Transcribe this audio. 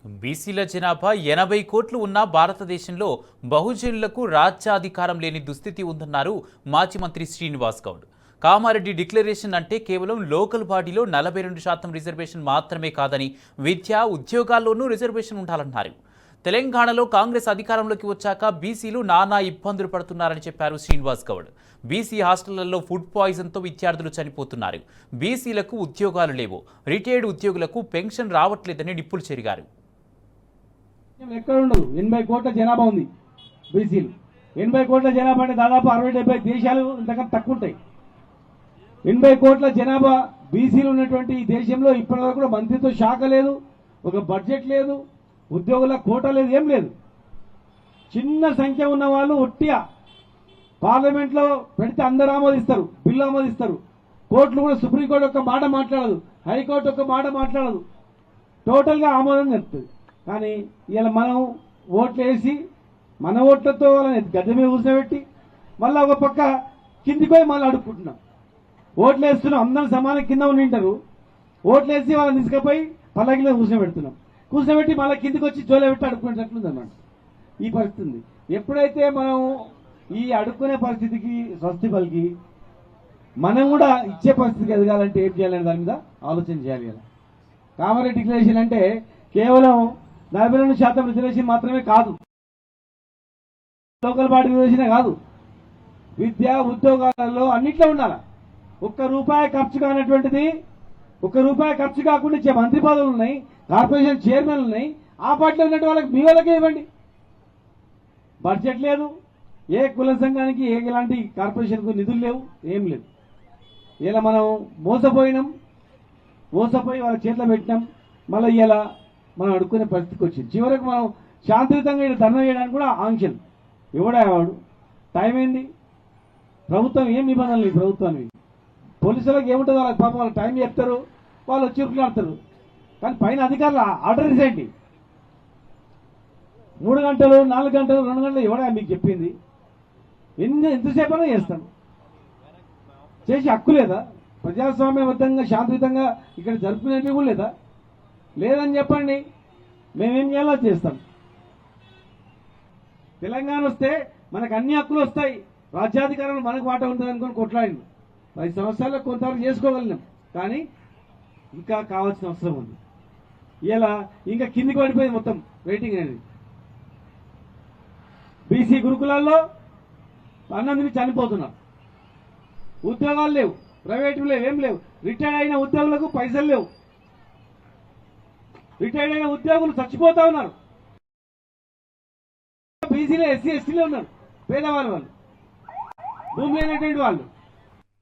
బీసీల జనాభా 80 కోట్లు ఉన్న భారతదేశంలో బహుజనులకు రాజ్యాధికారం లేని దుస్థితి ఉందన్నారు మాజీ మంత్రి శ్రీనివాస్ గౌడ్. కామారెడ్డి డిక్లరేషన్ అంటే కేవలం లోకల్ బాడీలో 42% రిజర్వేషన్ మాత్రమే కాదని విద్య ఉద్యోగాల్లోనూ రిజర్వేషన్ ఉండాలన్నారు. తెలంగాణలో కాంగ్రెస్ అధికారంలోకి వచ్చాక బీసీలు నానా ఇబ్బందులు పడుతున్నారని చెప్పారు శ్రీనివాస్ గౌడ్. బీసీ హాస్టళ్లలో ఫుడ్ పాయిజన్తో విద్యార్థులు చనిపోతున్నారు. బీసీలకు ఉద్యోగాలు లేవు, రిటైర్డ్ ఉద్యోగులకు పెన్షన్ రావట్లేదని నిప్పులు చెరిగారు. ఎక్కడ ఉండదు. 80 కోట్ల జనాభా ఉంది బీసీలు. 80 కోట్ల జనాభా అంటే దాదాపు 60-70 దేశాలు ఇంతకన్నా తక్కువ ఉంటాయి. 80 కోట్ల జనాభా బీసీలు ఉన్నటువంటి ఈ దేశంలో ఇప్పటివరకు కూడా మంత్రిత్వ శాఖ లేదు, ఒక బడ్జెట్ లేదు, ఉద్యోగుల కోట లేదు, ఏం లేదు. చిన్న సంఖ్య ఉన్న వాళ్ళు ఒట్టిగా పార్లమెంట్లో పెడితే అందరూ ఆమోదిస్తారు, బిల్లు ఆమోదిస్తారు. కోర్టులు కూడా సుప్రీంకోర్టు ఒక మాట మాట్లాడదు, హైకోర్టు ఒక మాట మాట్లాడదు, టోటల్గా ఆమోదం జరుగుతుంది. కానీ ఇలా మనం ఓట్లు వేసి మన ఓట్లతో వాళ్ళని గద్దె మీద కూర్చోబెట్టి మళ్ళీ ఒక పక్క కిందికి పోయి మళ్ళీ అడుక్కుంటున్నాం. ఓట్లు వేస్తున్నాం, అందరం సమానం కింద ఉండింటారు. ఓట్లు వేసి వాళ్ళని తీసుకుపోయి పల్లకిలో కూర్చోబెడుతున్నాం. కూర్చోబెట్టి మళ్ళీ కిందికి వచ్చి జోలే పెట్టి అడుక్కునేటట్లుంది అన్నమాట ఈ పరిస్థితి. ఎప్పుడైతే మనం ఈ అడుక్కునే పరిస్థితికి స్వస్తి పలికి మనం కూడా ఇచ్చే పరిస్థితికి ఎదగాలంటే ఏం చేయాలనే దాని మీద ఆలోచన చేయాలి. కామారెడ్డి డిక్లరేషన్ అంటే కేవలం 42% రిజర్వేషన్ మాత్రమే కాదు, లోకల్ బాడీ రిజర్వేషన్ కాదు, విద్య ఉద్యోగాలలో అన్నిట్లో ఉండాలి. ₹1 ఖర్చు కానటువంటిది, ₹1 ఖర్చు కాకుండా ఇచ్చే మంత్రి పదవులు ఉన్నాయి, కార్పొరేషన్ చైర్మన్ ఉన్నాయి. ఆ పార్టీలో ఉన్నట్టు వాళ్ళకి మీ వాళ్ళకే ఇవ్వండి. బడ్జెట్ లేదు, ఏ కుల సంఘానికి ఎలాంటి కార్పొరేషన్కు నిధులు లేవు, ఏం లేదు. ఇలా మనం మోసపోయి వాళ్ళ చేతిలో పెట్టినాం. మళ్ళీ ఇలా మనం అడుక్కునే పరిస్థితికి వచ్చింది. చివరికి మనం శాంతియుతంగా ఇక్కడ ధర్నా చేయడానికి కూడా ఆంక్షలు. ఎవడావాడు, టైం ఏంది, ప్రభుత్వం ఏం నిబంధనలు, ప్రభుత్వానికి పోలీసులకు ఏముంటుంది, వాళ్ళకి పాపం వాళ్ళకి టైం చెప్తారు, వాళ్ళు వచ్చి ఉరుకులాడతారు. కానీ పైన అధికారులు ఆర్డర్ ఇసేయండి. 3 గంటలు 4 గంటలు 2 గంటలు ఎవడా మీకు చెప్పింది? ఎంతసేపైనా చేస్తాం. చేసి హక్కు లేదా? ప్రజాస్వామ్యబద్ధంగా శాంతియుతంగా ఇక్కడ జరుపుకునేవి కూడా లేదా? లేదని చెప్పండి, మేమేం చేయాలో చేస్తాం. తెలంగాణ వస్తే మనకు అన్ని హక్కులు వస్తాయి, రాజ్యాధికారంలో మనకు వాటా ఉంటుంది అనుకుని కొట్లాడింది. 10 సంవత్సరాల్లో కొంతవరకు చేసుకోగలిగినాం, కానీ ఇంకా కావాల్సిన అవసరం ఉంది. ఇలా ఇంకా కిందికి పడిపోయింది మొత్తం రేటింగ్ అనేది. బీసీ గురుకులాల్లో అన్నందుకు చనిపోతున్నారు. ఉద్యోగాలు లేవు, ప్రైవేటు లేవు, ఏం లేవు. రిటైర్డ్ అయిన ఉద్యోగులకు పైసలు లేవు. రిటైర్డ్ అయిన ఉద్యోగులు చచ్చిపోతా ఉన్నారు. బీసీలో ఎస్సీ ఎస్టీలో ఉన్నారు, పేదవాళ్ళు, వాళ్ళు భూమి లేనటువంటి వాళ్ళు.